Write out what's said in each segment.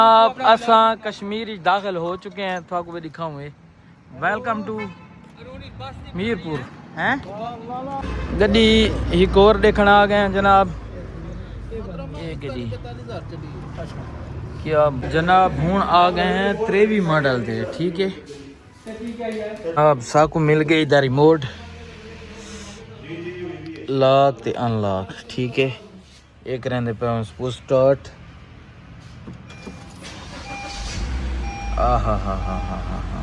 आप असा कश्मीर दाखिल हो चुके हैं, तो आपको भी दिखाऊंगे। वेलकम टू मीरपुर हैं। गड्डी एक और देखना आ गए हैं जनाब। ये गड्डी क्या जनाब हूँ आ गए हैं 23 मॉडल थे। ठीक है, अब साकू मिल गई इधर रिमोट लॉक ते अनलॉक। ठीक है, एक रहने पे हम स्टार्ट। आ हा हा हा हा हा हा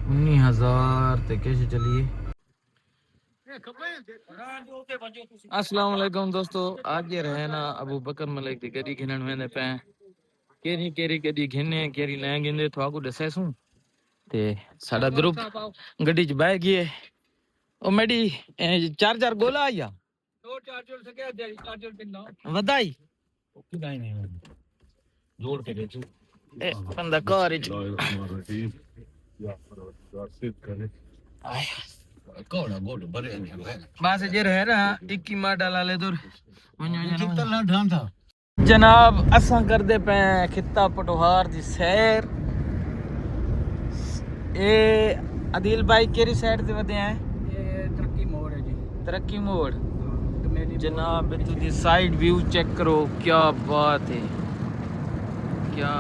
19,000 ते कैसे चलिए। अस्सलाम वालेकुम दोस्तों, आज ये रहे ना अबू बकर मलिक दी गड्डी घिनण वेंदे पे। केरी केरी गड्डी घिने केरी ले गिंदे तो आपको दसेसूं ते साडा ग्रुप गड्डी च बैठ गए। ओ मेडी चार्जर गोला आया दो चार्जर सके चार्जर पिन वधाई किदाई नहीं जोड़ के दे ए बंदा कार च कौन गोड भरे नहीं बस जे रहे ना 21 मॉडल वाले दूर कितना ढान था जनाब। असा करदे पे खिता पटोहार दी सैर। ए आदिल भाई केरी साइड ते वदे हैं? ये तरक्की मोड़ है जी, तरक्की मोड़ जनाब। इतु दी साइड व्यू चेक करो, क्या बात है, क्या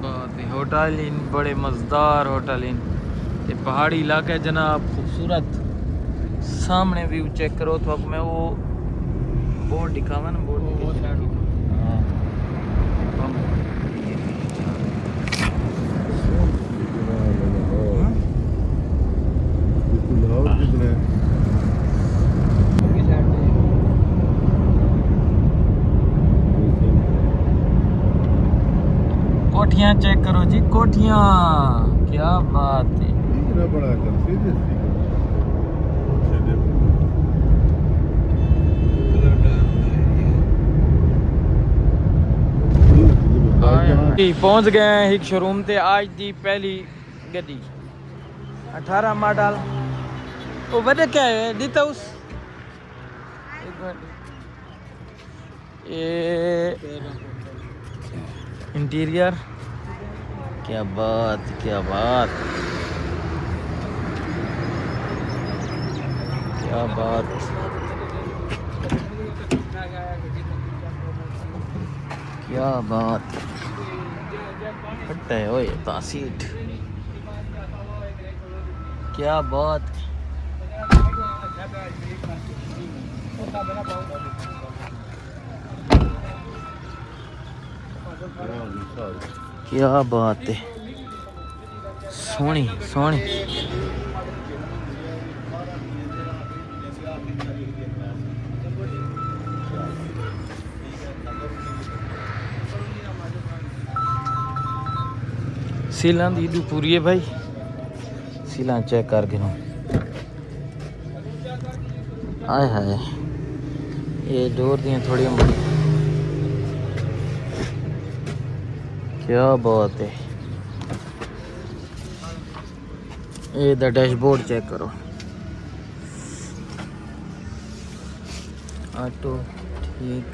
बात है। होटल इन बड़े मजेदार होटल इन ते पहाड़ी इलाका है जनाब, खूबसूरत। सामने व्यू चेक करो तो अब मैं वो बोर्ड दिखावा ना, बोर्ड कोठियां चेक करो जी, कोठियां, क्या बात है। पहुंच गए हैं एक शोरूम ते। आज दी पहली गड्डी 18 मॉडल। वो वजह क्या है दीता उस ये इंटीरियर, क्या बात, क्या बात, क्या बात, क्या बात है। ओए तासीट, क्या बात, क्या बात है। सोनी सोनी सीला दी दू पूरी है भाई, सीला चेक कर गिनो। आए हाय, ये डोर दी थोड़ी बड़ी, क्या बात है। ये द डैशबोर्ड चेक करो, ऑटो ठीक।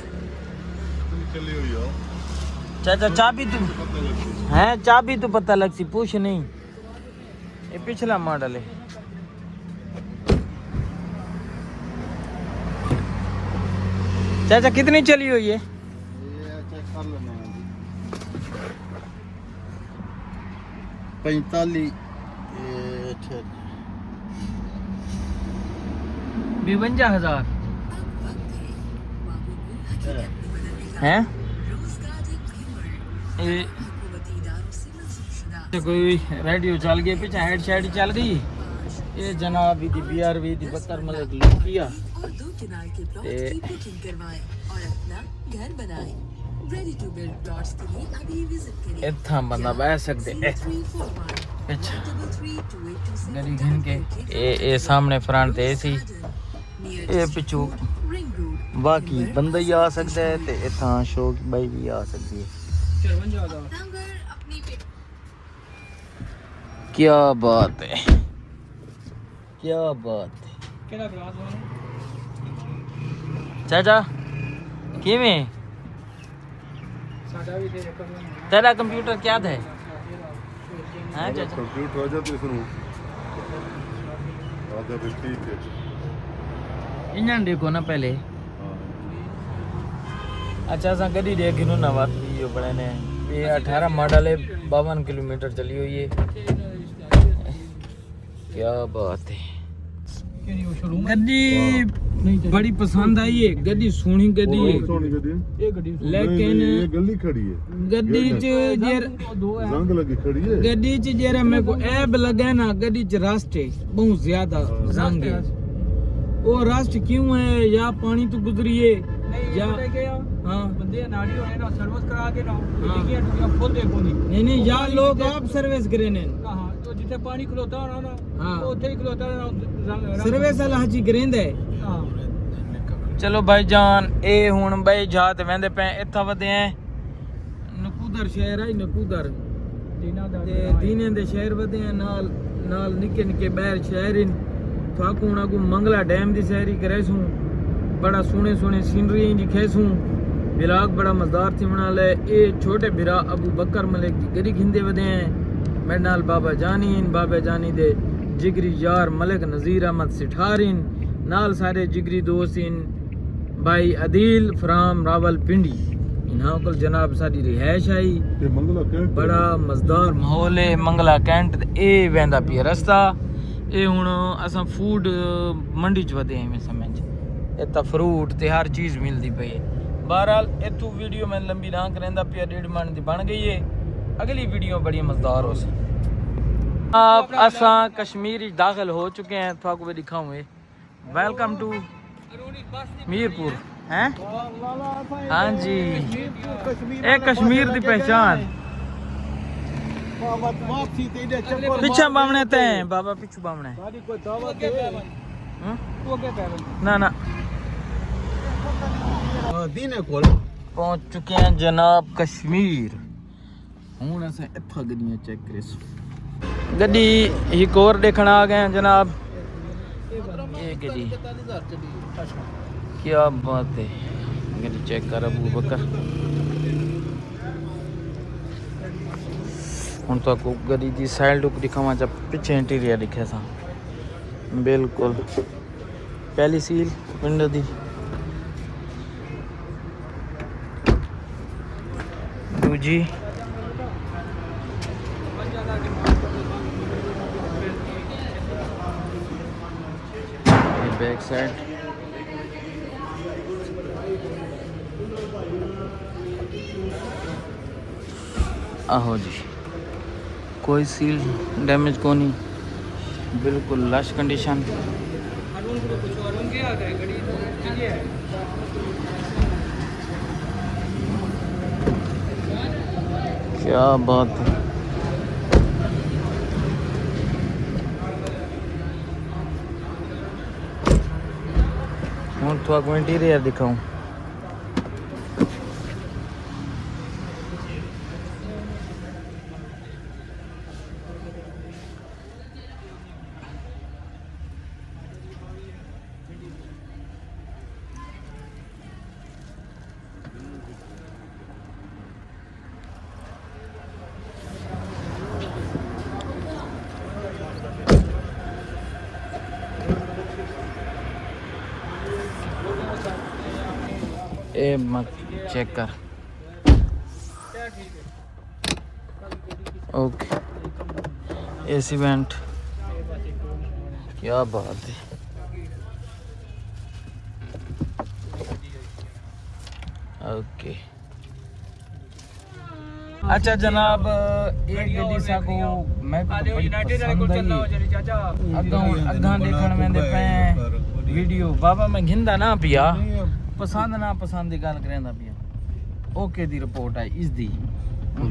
चाचा चाबी तू है, चाबी तो पता लग सी, पूछ नहीं। ये पिछला मॉडल है। चाचा कितनी चली हुई है? 45 52,000 हैं। कोई रेडियो चल गया पीछे, हेड शेड चल गई। ये जनाब दी BRV दी बकर मतलब लुकिया इत्था बंदा बह सकते। गली घिन के ए सामने फ्रंट एसी, ये पिछू बाकी बंदा ही आ सकता है ते इत्था शौक भाई भी आ सकती है। क्या बात है, क्या बात है। चाचा ਕਿਵੇਂ तेरा कंप्यूटर क्या था हाँ चाचा कंप्यूटर आ जाते इसमें आधा भी ठीक है इंजन देखो ना पहले अच्छा सा गड्डी देख नो ना बात ये बड़े ने ये 18 मॉडल है 52 किलोमीटर चली हुई है क्या बात है गड्डी बड़ी पसंद आई है गड्डी सोनी गड्डी है लेकिन ये गली खड़ी है गड्डी च जेर रंग लगी खड़ी है गड्डी च जेरा मेरे को ऐब लगा ना गड्डी च रस्ट है बहुत ज्यादा रंग है वो रस्ट क्यों है या पानी तो गुजरी है या हाँ बंदे नाड़ी होने ना सर्विस करा के ना टिकियां खोल दे कोनी नहीं या लोग आप सर्विस करे ने हां तो जिथे पानी खलोता होना ना हां उथे ही खलोता रहना सर्विस वाला हाजी करेंदा है हां चलो भाईजान ए हुन भाई जात वेंदे पे इथा वदे हैं नकूदर शहर है नकूदर दीने दे शहर वदे हैं नाल नाल निके निके बाहर शहर इन थाकू ना को मंगला डैम दी सैरी करेसू बड़ा सोने सोने सीनरी दिखेसू बिराग बड़ा मजेदार थी बना ले ए छोटे बिरा अबू बकर मलिक की गरी घिंदे वदे हैं मेरे नाल बाबा जानी दे जिगरी यार मलिक नजीर अहमद सिठारिन नाल सारे जिगरी दोस्त इन भाई अदील फ्राम रावलपिंडी इन्हां को जनाब साडी रिहाइश आई बड़ा मजेदार माहौल है मंगला कैंट ए वेंदा पिया रास्ता ए हुन असां फूड मंडी च वदे हैं में समझ इतना फ्रूट ते हर चीज़ मिलती पई है बहरहाल इतू वीडियो मैं लंबी ना करेंदा पिया 1.5 मिनट दी बन गई है अगली वीडियो बड़ी मज़ेदार हो सी आप असां कश्मीर दाखिल हो चुके हैं थाको भी दिखाऊं वेलकम टू मीरपुर हैं हाँ जी ए कश्मीर दी पहचान पीछे बामने ते बाबा पिछू बामने ना ना पहुंच चुके हैं जनाब कश्मीर हूं असें इत्था गड्डियां चेक करें गड्डी एक और देखना आ गए हैं जनाब ये गड्डी क्या बात है गड्डी चेक कर अबू बकर हूं तो आपको गड्डी की साइड लुक दिखावा जब पीछे इंटीरियर दिखे सा बिल्कुल पहली सील विंडो दी दूजी बैक साइड आहो जी कोई सील डैमेज को नहीं बिल्कुल लश कंडीशन क्या बात है हूँ तो आपको इंटीरियर दिखाऊं ए मत चेक कर ओके एसी वेंट क्या बात है ओके अच्छा जनाब एक गड्डी साको मैं अग्गा देखण वेंदे पे वीडियो बाबा मैं घिंदा ना पिया पसंद ना पसंद की गल करेंदा पिया ओके दी रिपोर्ट आई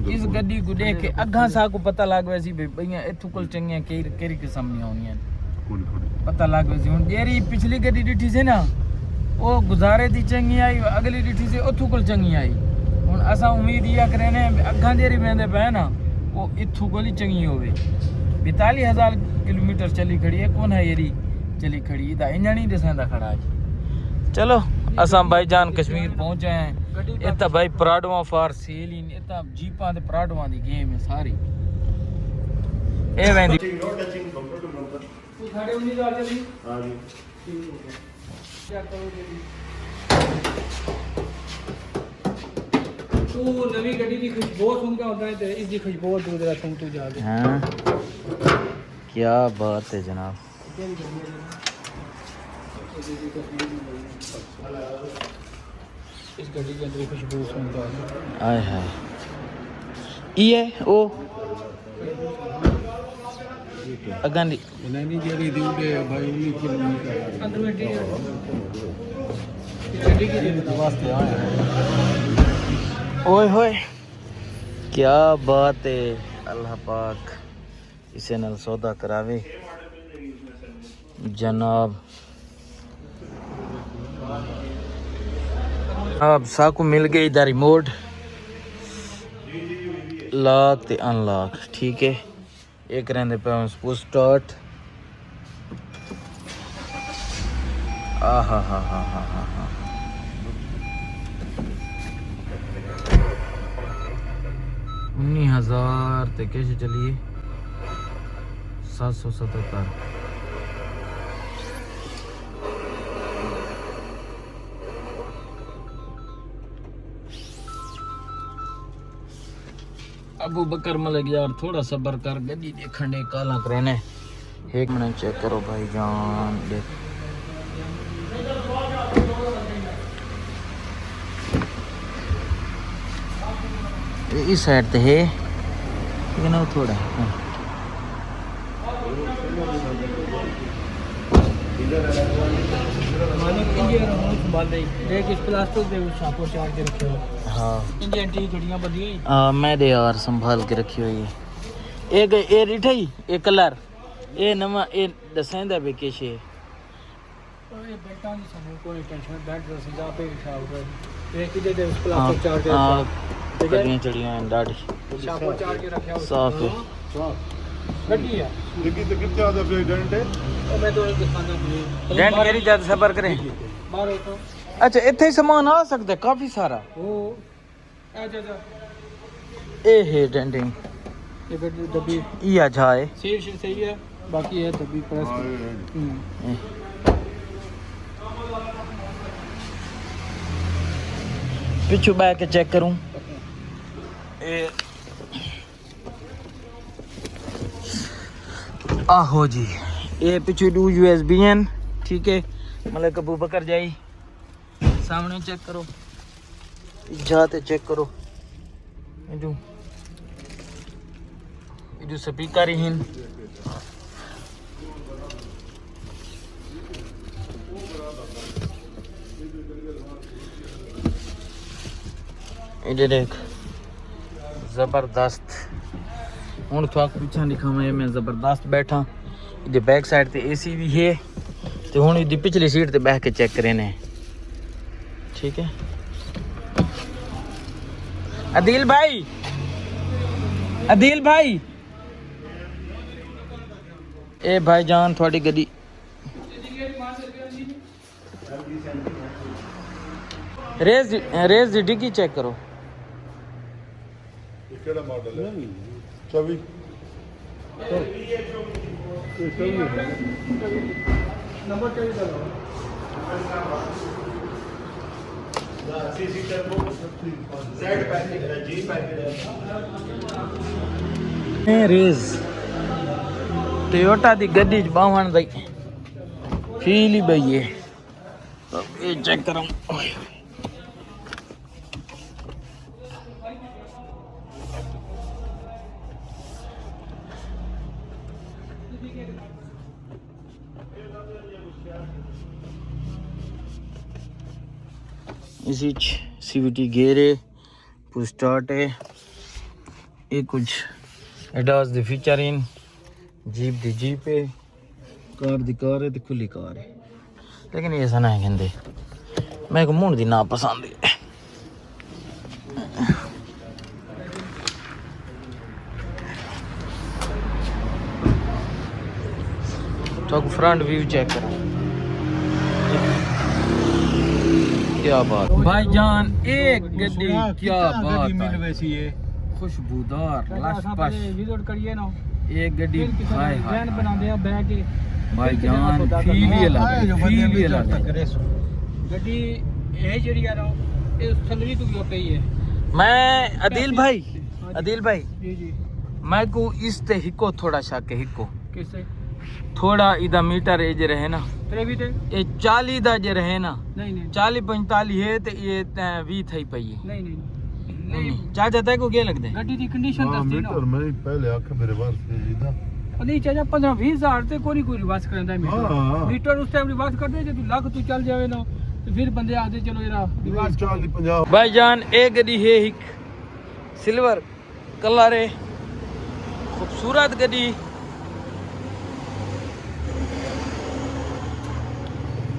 इस गड्डी को देख के अग्गा साको पता लग वैसी भैया इथु कोल चंगियां केरी किस्म दी होनियां पता लग वैसी हुन जेरी पिछली गड्डी डिठी से ना वो गुजारे दी चंगी आई अगली डिठी से उथु कोल चंगी आई हुन असा उम्मीद या करेने अग्गा जेरी वेंदे पे ना वो इथु कोल चंगी होवे 42,000 किलोमीटर चली खड़ी है कौन है येरी चली खड़ी दा इंजन ही दिसंदा खड़ा है चलो असां भाईजान कश्मीर पहुंचे हैं इतना भाई पराडवा फार सेल ही इतना जीपां ते पराडवा दी गेम है सारी ए वेंदी तू नवी गड्डी दी खुशबू सुन के होता है ते इसकी खुशबू दूर जरा सुन तू जा के हां क्या बात है जनाब इस गड्डी के अंदर खुशबू सुनता है आय हाय ये ओ अगंदी नहीं जेरी दी के भाई उन्हीं की अंदर में गड्डी के वास्ते आया ओए होए क्या बात है अल्लाह पाक इसे नल सौदा करावे जनाब अब साकू मिल गई इधर रिमोट लॉक ते अनलॉक ठीक है एक रहने पे पुश स्टार्ट आ हा हा हा हा हा 19,000 ते कैसे चलिए 777 अबू बकर मलिक यार थोड़ा सब्र कर गड्डी देखने दे काला करने एक मिनट चेक करो भाई जान देख इस साइड पे है लेकिन वो थोड़ा मालिक इंडिया रोड संभाल दे देख इस प्लास्टिक दे छापो चार के रखे हो हाँ इंडियन टी गड्डियां बदियां ही मैं दे यार संभाल के रखी हुई है एक ए रिठाई एक कलर ए नवा ए दसेंदा बे केशे ये बेटा नहीं समझ कोई टेंशन बैठ जा समझा पे हिसाब कर एक ही दे उस प्लास्टिक चार के कड़ियां चढ़ियां हैं डाढ़ी छापो चार के रखे हो साफ है गड्डी है लेकिन तो कितना ज्यादा एक्सीडेंट है और मैं तो दिखाना मुझे डेंट मेरी ज्यादा सबर करें मारो तो अच्छा इतने ही सामान आ सकता है काफी सारा वो आजा जा ए है डेंटिंग ये गड्डी डब्बी ये अच्छा है सीट सही है बाकी है डब्बी प्रेस पिछू बैक चेक करूं आहो जी ये पिछू डू USB हैं ठीक है मतलब अबू बकर जाई सामने चेक करो जाते चेक करो इधर स्पीकर ही हैं इधर देख जबरदस्त हूँ थोड़ा पीछा दिखावा मैं जबरदस्त बैठा इधर बैक साइड ते AC भी है तो हूँ इधर पिछली सीट ते बैठ के चेक करें ठीक है अदील भाई ए भाई जान थोड़ी गड्डी रेस दी डिग्गी चेक करो केड़ा मॉडल है 24 नंबर चाहिए रेस टोयोटा दी गड्डी च बावण दी फील ही बई है ये चेक करो इसी CVT गेयर है पुश स्टार्ट है ये कुछ ADAS they feature in jeep the jeep है कार दी कार है तो खुली कार है लेकिन ये ऐसा नहीं कहते मेरे को मुंड दी ना पसंद है तो फ्रंट व्यू चेक करो क्या बात भाईजान, एक गड्डी क्या बात मिल है, वैसी है खुशबूदार लशपश विजिट करिए ना, एक गड्डी हाय हाय प्लान बना दिया बैग के भाईजान, फील ही अलग है, फील ही अलग है। गड्डी है जड़ी आ रहा हूं, ये सैलरी तो होती ही है। मैं अदिल भाई, अदिल भाई जी जी, मैं को इस ते हिको थोड़ा शक है, हिको किससे थोड़ा इदा मीटर एज रहे ना, तेरे भी थे? ये 40 दा जे रहे ना, नहीं नहीं 40-45 है ते ये 20 थई पई है। नहीं नहीं नहीं चाचा ते को क्या लगदे गड्डी दी कंडीशन दसदी ना, मीटर मैं पहले आके मेरे बार से इधर नहीं चाचा 15-20 हजार ते कोई रिवर्स करदा है मीटर। हाँ। मीटर उस टाइम रिवर्स कर दे, जे तू लाख तू चल जावे ना तो फिर बंदे आते चलो यार रिवर्स 40-50 भाईजान, एक गड्डी है हिक सिल्वर कलर है, खूबसूरत गड्डी,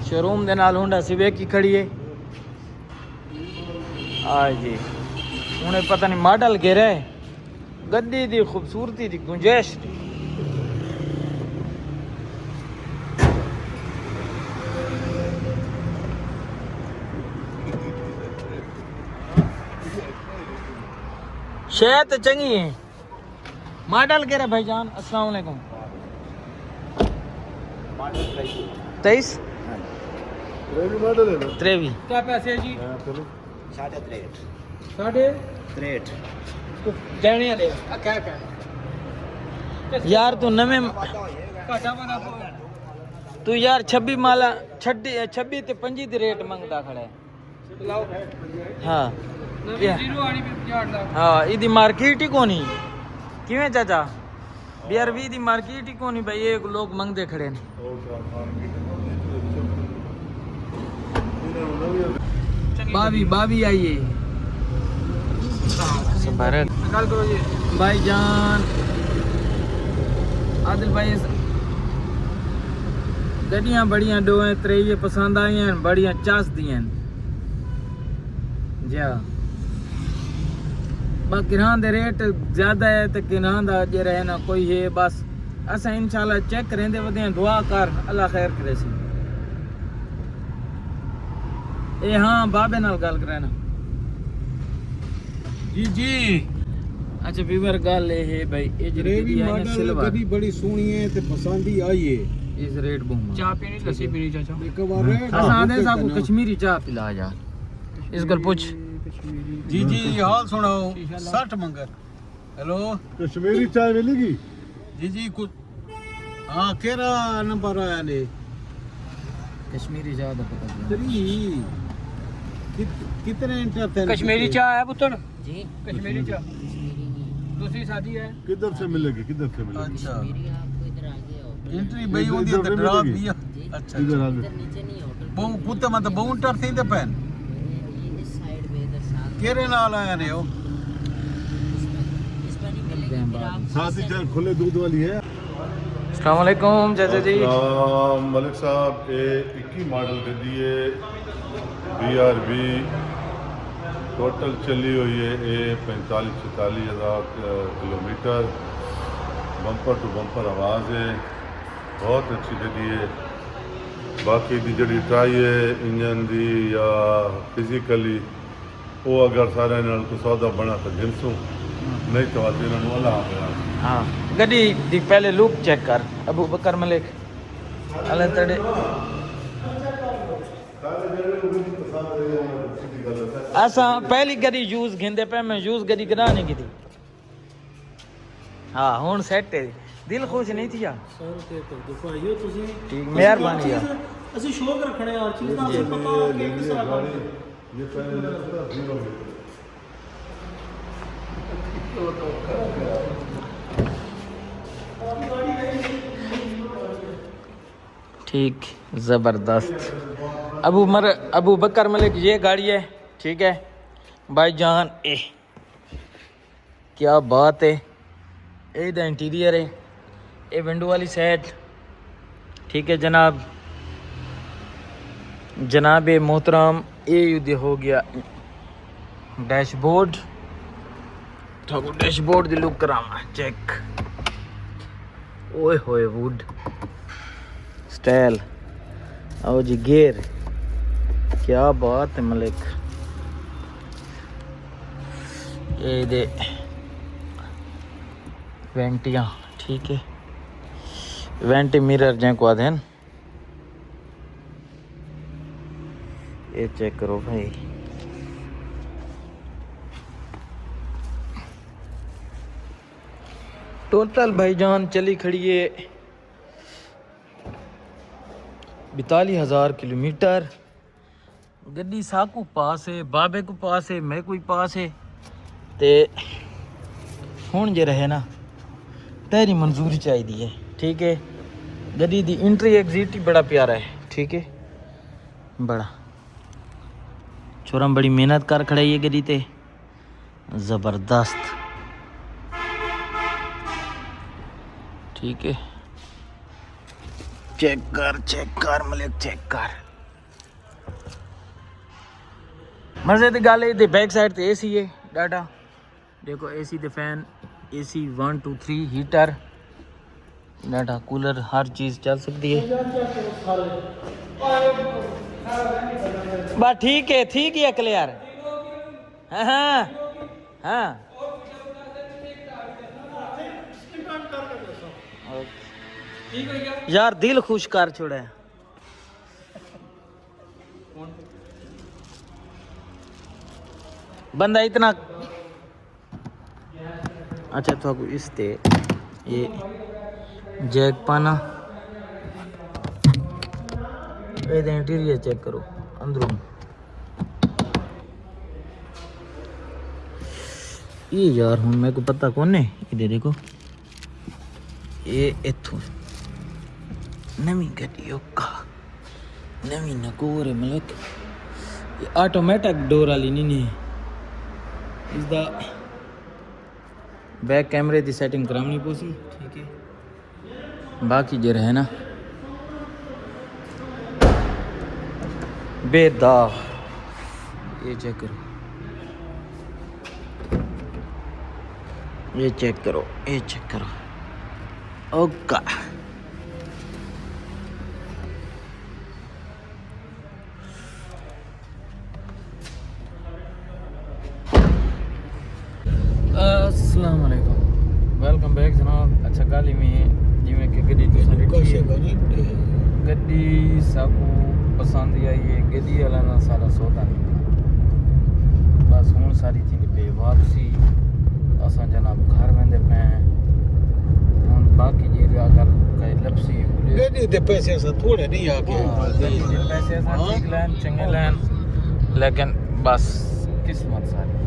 शोरूम दे नाल होंडा सिविक की खड़ी है। आ जी उन्हें पता नहीं मॉडल घेरा है, गड्डी दी खूबसूरती दी गुंजाइश दी। शायद चंगी है, मॉडल कह रहे भाईजान। अस्सलाम वालेकुम। 23 रेडी मॉडल है ना 23 क्या पैसे है जी? हां चलो 63.5 63 देने दे क्या क्या यार तू नवे घाटा बना तू यार 26 माला 26 ते 25 दी रेट मंगदा खड़ा है। लाओ हाँ नवी जीरो आनी भी 50 लाख। हाँ इदी मार्केट ही कोनी किवें चाचा BRV दी मार्केट ही कोनी भाई, ये लोग मंगदे खड़े ने। बावी आइए निकाल करो जी भाईजान। आदिल भाई गड्डियां बड़ियां दो हैं, त्रेई पसंद आई हैं, बड़ियां चस दी हैं जा। बाकी किरान दे रेट ज्यादा है तो किरान दा जे रहे ना कोई है, बस असा इंशाल्लाह चेक करेंदे वदे दुआ कर अल्लाह खैर करे सी। ए हाँ बाबे नाल गल करे ना जी जी। अच्छा बीवर गल है भाई, ये जी गड्डी है ना सिल्वर, गड्डी बड़ी सोहनी है ते पसंद ही आई है। इस रेट बहुमा चाय पीनी लस्सी पीनी चाचा? एक बार असा आदे सा को कश्मीरी चाह पिला यार, इस गल पूछ। जी जी हाल सुनाओ 60 मंगर। हेलो कश्मीरी चाय मिलेगी जी जी कुछ हाँ केरा नंबर आया ने कश्मीरी चाह दा पता चला। 3 कितने इंटर थे? कश्मीरी चाय है पुत्र जी कश्मीरी चाय दूसरी शादी है। किधर से मिलेगी किधर से मिलेगी अच्छा आपको इधर आगे होटल एंट्री बई होंदी इधर ते भी ड्रा मिलेगी। दिया। अच्छा इधर आ इधर नीचे नहीं होटल बहु कुत्ते मत बहु इंटर थी ते पैन इस साइड पे इधर साथ केरे नाल आया ने हो? इस पर नहीं मिलेगी फिर आप साथ ही चाय खुले दूध वाली है। अस्सलाम वालेकुम चाचा जी। मलिक साहब ये 21 मॉडल के दिए BRV टोटल चली हुई है ये 45-46 हज़ार किलोमीटर, बम्पर टू बम्पर आवाज़ है, बहुत अच्छी गड्डी है। बाकी दी जड़ी ट्राई है इंजन दी या फिजिकली वो अगर सारे नाल को सौदा बना तो गिनसूं, नहीं तो आज इन्होंने वाला आ गया। हाँ गड्डी दी पहले लुक चेक कर अबू बकर मलिक अल्लाह तड़े। असा पहली गड्डी यूज घिंदे पे, मैं यूज गड्डी कदा नहीं की थी। हाँ हुन सेट है, दिल खुश नहीं थी यार। 100 रुपए कर दो भाईओ तुसी ठीक मेहरबानी यार। ਅਸੀਂ ਸ਼ੌਕ ਰੱਖਣੇ ਹਰ ਚੀਜ਼ ਦਾ ਅਸੀਂ ਪਤਾ ਕਿ ਕਿਸ ਤਰ੍ਹਾਂ ਕਰਦੇ। ये पहले था 0 मीटर। ठीक ज़बरदस्त। अबू बकर मलिक ये गाड़ी है, ठीक है भाईजान। ए क्या बात है, ये द इंटीरियर है, ये विंडो वाली साइड, ठीक है जनाब। जनाब मोहतरम ये युद्ध हो गया डैशबोर्ड, तो डैशबोर्ड दी लुक करावा चेक। ओए होए वुड स्टाइल, आओ जी गेयर क्या बात है मलिक। ये दे वेंटियां, ठीक है, वेंटी मिरर जैको आते हैं। ये चेक करो भाई, टोटल भाईजान चली खड़ी है 42,000 किलोमीटर। गड्डी साकू पास है, बाबे को पास है, मैं कोई पास है ते हुण जे रहे ना तेरी मंजूरी चाहिए है, ठीक है। गड्डी दी एंट्री एग्जिट ही बड़ा प्यारा है, ठीक है। बड़ा छोरा बड़ी मेहनत कर खड़ाई है गड्डी ते, जबरदस्त, ठीक है। चेक कर मलिक, चेक कर। मजे की गल है, बैक साइड ते एसी है डाटा, देखो एसी ते फैन, एसी 1 2 3 हीटर, डाटा कूलर, हर चीज चल सकती है। बस ठीक है क्लियर। हाँ हाँ हाँ यार दिल खुश कर छोड़ा। बंदा इतना अच्छा तो इस ते ये जैक पाना, ये इंटीरियर चेक करो अंदरों। ये यार हूँ मेरे को पता कौन है, इधर देखो ये इथों नवी गड्डी का नवी नकोर है मलिक। ये ऑटोमेटिक डोर वाली नहीं है, इसका बैक कैमरे की सेटिंग करानी पोसी, ठीक है। बाकी जो है ना बेदाग, ये चेक करो, ये चेक करो, ये चेक करो। ओके अस्सलाम वालेकुम, वेलकम बैक जनाब। अच्छा गल में जिमें कि गड्डी गड्डी सबको पसंद आई है, गड्डी वाला ना सारा सौदा नहीं, बस हूँ सारी थी पे वापसी असा जनाब घर वेंदे पे हूँ। बाकी जे अगर कई लपसी गड्डी दे पैसे असा थोड़े नहीं आके, पैसे ठीक लैन चंगे लैन, लेकिन बस किस्मत सारी